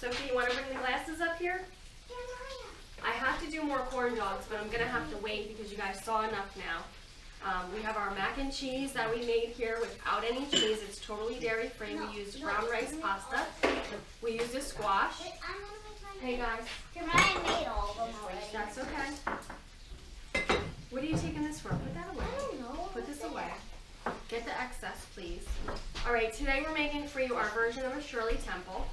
Speaker 1: Sophie, you want to bring the glasses up here? I have to do more corn dogs, but I'm going to have to wait because you guys saw enough now. We have our mac and cheese that we made here without any cheese. It's totally dairy free. We used brown rice pasta. We used a squash. Hey guys,
Speaker 2: Jeremiah made all of them already.
Speaker 1: that's okay. What are you taking this for? Put that away.
Speaker 2: I don't know.
Speaker 1: Put this away. Get the excess, please. All right, today we're making for you our version of a Shirley Temple.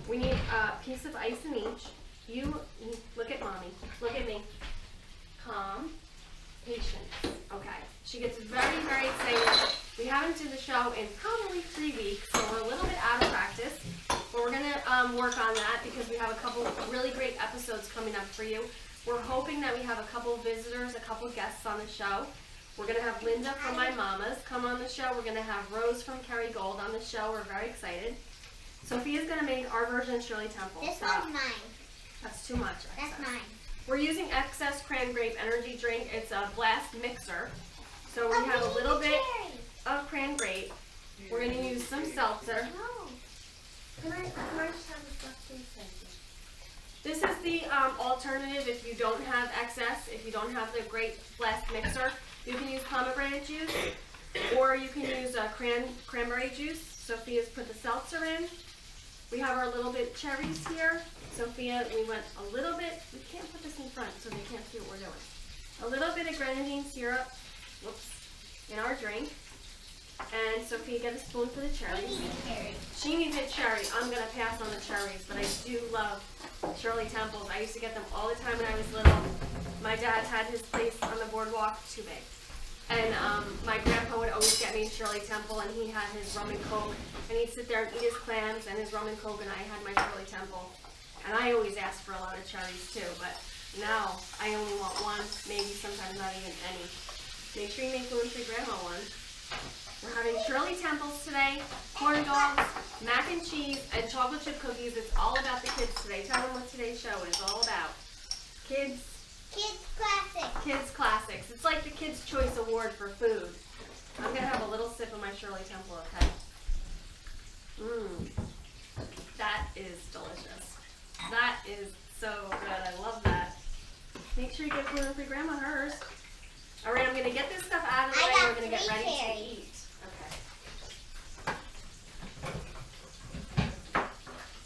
Speaker 1: We need a piece of ice in each. You look at mommy. Look at me. Calm. Patience. Okay. She gets very, very excited. We haven't done the show in probably 3 weeks, so we're a little bit out of practice. But we're going to work on that because we have a couple really great episodes coming up for you. We're hoping that we have a couple visitors, a couple guests on the show. We're going to have Linda from My Mamas come on the show. We're going to have Rose from Kerry Gold on the show. We're very excited. Sophia's going to make our version of Shirley Temple.
Speaker 2: This
Speaker 1: Stop.
Speaker 2: one's mine.
Speaker 1: That's too much.
Speaker 2: That's
Speaker 1: Excess.
Speaker 2: mine.
Speaker 1: We're using Excess Cran Grape Energy Drink. It's a blast mixer. So we have a little bit of cran grape. We're going to use some seltzer.
Speaker 2: No.
Speaker 3: Can I just have the stuff, please? Thank you.
Speaker 1: This is the alternative if you don't have excess, if you don't have the grape blast mixer. You can use pomegranate juice or you can use cranberry juice. Sophia's put the seltzer in. We have our little bit cherries here. Sophia, we went a little bit, we can't put this in front so they can't see what we're doing. A little bit of grenadine syrup, whoops, in our drink. And Sophia, get a spoon for the cherries. She needs a cherry. I'm going to pass on the cherries, but I do love Shirley Temples. I used to get them all the time when I was little. My dad had his place on the boardwalk, too big. And my grandpa would always get me Shirley Temple, and he had his rum and coke. And he'd sit there and eat his clams and his rum and coke, and I had my Shirley Temple. And I always asked for a lot of cherries, too, but now I only want one, maybe sometimes not even any. Make sure you make gluten-free grandma one. We're having Shirley Temples today, corn dogs, mac and cheese, and chocolate chip cookies. It's all about the kids today. Tell them what today's show is all about. Kids
Speaker 2: Classic.
Speaker 1: Kids Classics. It's like the Kids' Choice Award for food. I'm going to have a little sip of my Shirley Temple, okay? Mmm. That is delicious. That is so good. I love that. Make sure you give gluten-free grandma hers. All right, I'm going to get this stuff out of the way. We're going to get ready to eat.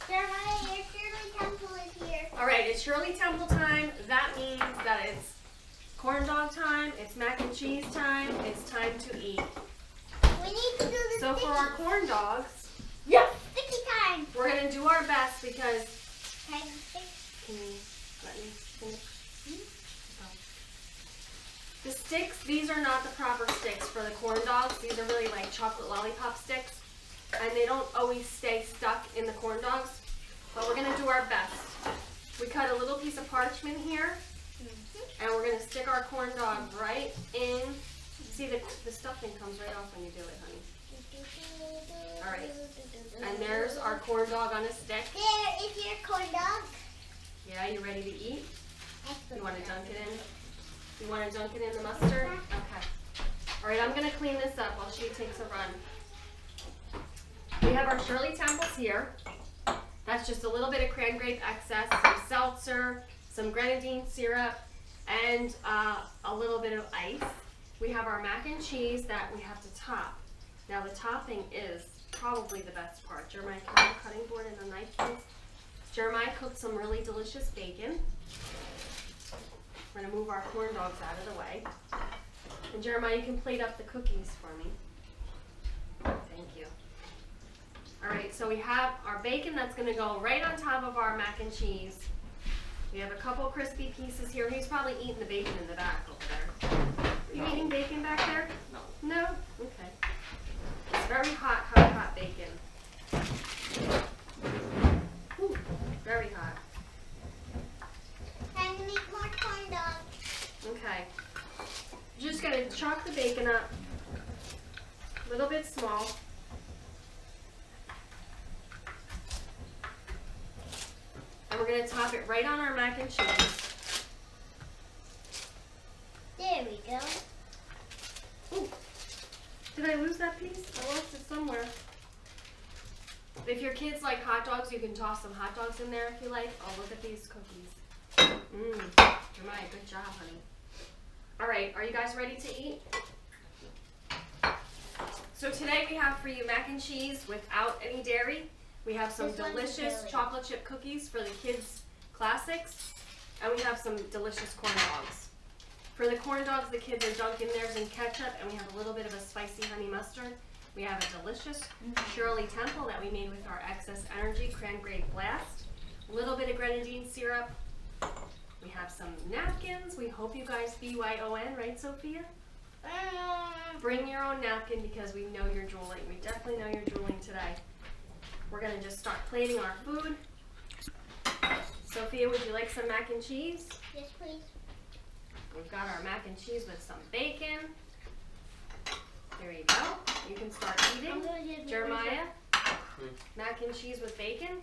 Speaker 2: Jeremiah, your Shirley Temple is here.
Speaker 1: All right, it's Shirley Temple time. That means that it's corn dog time, it's mac and cheese time, it's time to eat.
Speaker 2: We need to do the
Speaker 1: So
Speaker 2: sticky.
Speaker 1: for our corn dogs,
Speaker 2: Sticky time.
Speaker 1: we're going to do our best because...
Speaker 2: Can I stick?
Speaker 1: Can you let me finish? The sticks, these are not the proper sticks for the corn dogs. These are really like chocolate lollipop sticks. And they don't always stay stuck in the corn dogs. But we're going to do our best. We cut a little piece of parchment here. And we're going to stick our corn dog right in. See, the stuffing comes right off when you do it, honey. All right. And there's our corn dog on a stick.
Speaker 2: There is your corn dog.
Speaker 1: Yeah, you ready to eat? You want to dunk it in? You want to dunk it in the mustard? Okay. All right, I'm going to clean this up while she takes a run. We have our Shirley Temples here. That's just a little bit of cran grape excess, some seltzer, some grenadine syrup, and a little bit of ice. We have our mac and cheese that we have to top. Now the topping is probably the best part. Jeremiah, can you have a cutting board and a knife, please? Jeremiah cooked some really delicious bacon. We're going to move our corn dogs out of the way. And Jeremiah, you can plate up the cookies for me. Thank you. All right, so we have our bacon that's going to go right on top of our mac and cheese. We have a couple crispy pieces here. He's probably eating the bacon in the back over there. Are you eating bacon back there? No. No? Okay. It's very hot, hot, hot bacon. Ooh, very hot.
Speaker 2: Time to make more corn dogs.
Speaker 1: Okay. You're just going to chop the bacon up a little bit small. And we're going to top it right on our mac and cheese.
Speaker 2: There we go.
Speaker 1: Ooh. Did I lose that piece? I lost it somewhere. If your kids like hot dogs, you can toss some hot dogs in there if you like. Oh, look at these cookies. Jeremiah, good job, honey. All right, are you guys ready to eat? So today we have for you mac and cheese without any dairy. We have some
Speaker 2: This one's
Speaker 1: delicious
Speaker 2: dairy.
Speaker 1: chocolate chip cookies for the kids' classics. And we have some delicious corn dogs. For the corn dogs, the kids are dunking theirs in ketchup, and we have a little bit of a spicy honey mustard. We have a delicious Shirley Temple that we made with our Excess Energy Cranberry Blast. A little bit of grenadine syrup. We have some napkins. We hope you guys BYON, right, Sophia? Bring your own napkin because we know you're drooling. We definitely know you're drooling today. We're gonna just start plating our food. Sophia, would you like some mac and cheese?
Speaker 2: Yes, please.
Speaker 1: We've got our mac and cheese with some bacon. There you go. You can start eating.
Speaker 2: I'm gonna get
Speaker 1: Jeremiah, mac and cheese with bacon.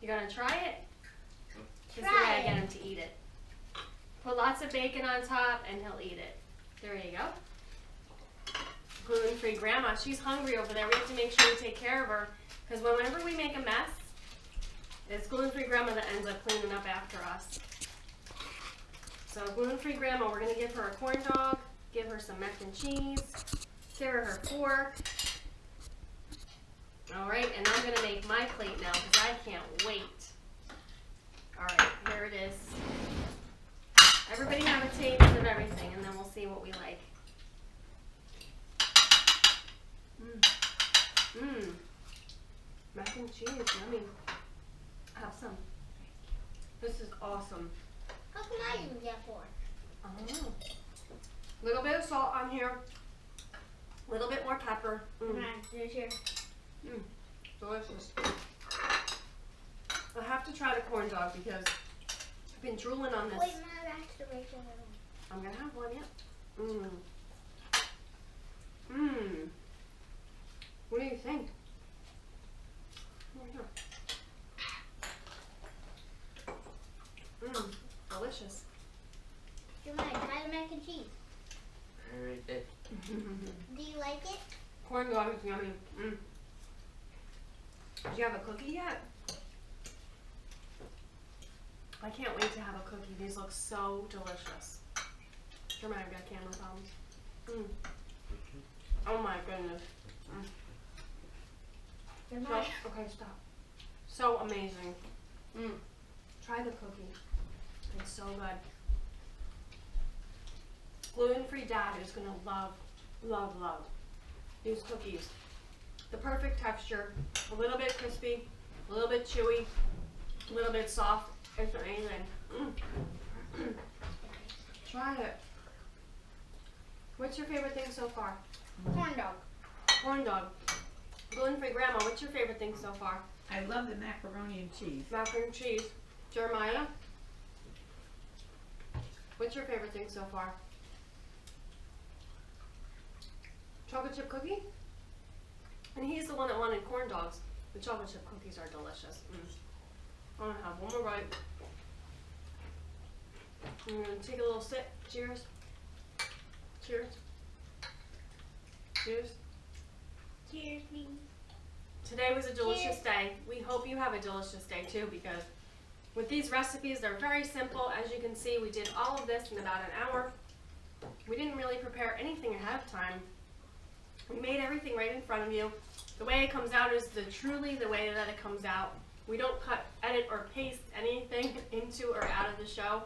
Speaker 1: You gonna try it? This is the way I get him to eat it. Put lots of bacon on top and he'll eat it. There you go. Gluten-free grandma. She's hungry over there. We have to make sure we take care of her because whenever we make a mess, it's gluten-free grandma that ends up cleaning up after us. So gluten-free grandma, we're going to give her a corn dog, give her some mac and cheese, give her fork. All right, and I'm going to make my plate now because I can't wait. All right, here it is. Everybody have a taste of everything, and then we'll see what we like. Mac and cheese, yummy. Have some. This is awesome.
Speaker 2: How can I use that for?
Speaker 1: Oh. Little bit of salt on here. Little bit more pepper.
Speaker 2: There's your.
Speaker 1: Delicious. I have to try the corn dog because I've been drooling on this.
Speaker 2: Wait, my back's the regular one.
Speaker 1: I'm gonna have one, yeah. What do you think? Oh, yeah. Delicious.
Speaker 2: You might try the mac and cheese.
Speaker 4: I already did.
Speaker 2: Do you like it?
Speaker 1: Corn dog is yummy. Did you have a cookie yet? I can't wait to have a cookie. These look so delicious. Jeremiah, I've got camera problems. Oh my goodness. Okay, stop. So amazing. Try the cookie. It's so good. Gluten-free dad is gonna love, love, love these cookies. The perfect texture, a little bit crispy, a little bit chewy, a little bit soft. It's amazing. Try it. What's your favorite thing so far?
Speaker 2: Corn dog.
Speaker 1: Corn dog. Gluten-free grandma, what's your favorite thing so far?
Speaker 5: I love the macaroni and cheese.
Speaker 1: Mac and cheese. Jeremiah? What's your favorite thing so far? Chocolate chip cookie? And he's the one that wanted corn dogs. The chocolate chip cookies are delicious. I'm gonna have one more bite. I'm gonna take a little sip. Cheers. Cheers. Cheers.
Speaker 2: Cheers, me.
Speaker 1: Today was a delicious
Speaker 2: Cheers.
Speaker 1: day. We hope you have a delicious day too because with these recipes, they're very simple. As you can see, we did all of this in about an hour. We didn't really prepare anything ahead of time. We made everything right in front of you. The way it comes out is truly the way that it comes out. We don't cut, edit, or paste anything into or out of the show.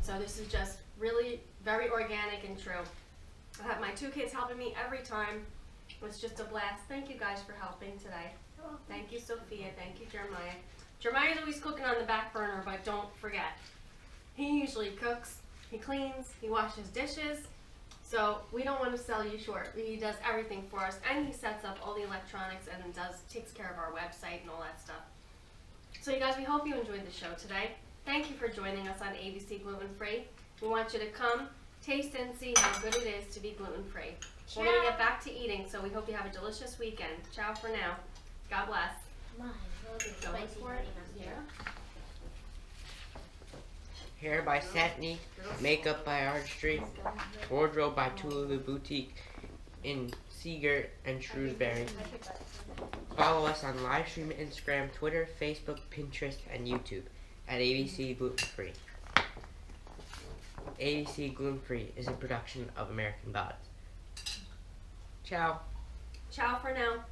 Speaker 1: So this is just really very organic and true. I have my 2 kids helping me every time. It was just a blast. Thank you guys for helping today. Thank you, Sophia. Thank you, Jeremiah. Jeremiah's always cooking on the back burner, but don't forget, he usually cooks, he cleans, he washes dishes. So we don't want to sell you short. He does everything for us, and he sets up all the electronics and takes care of our website and all that stuff. So you guys, we hope you enjoyed the show today. Thank you for joining us on ABC Gluten Free. We want you to come, taste and see how good it is to be gluten free. We're going to get back to eating, so we hope you have a delicious weekend. Ciao for now. God bless.
Speaker 2: Mine will be
Speaker 1: Going
Speaker 2: spicy
Speaker 1: for it?
Speaker 2: honey mustard.
Speaker 1: Yeah.
Speaker 4: Hair by Satney, makeup by Artistry, wardrobe by Tululu Boutique in Seagirt and Shrewsbury. Follow us on livestream Instagram, Twitter, Facebook, Pinterest, and YouTube at ABC Gluten Free. ABC Gluten Free is a production of American Gods. Ciao.
Speaker 1: Ciao for now.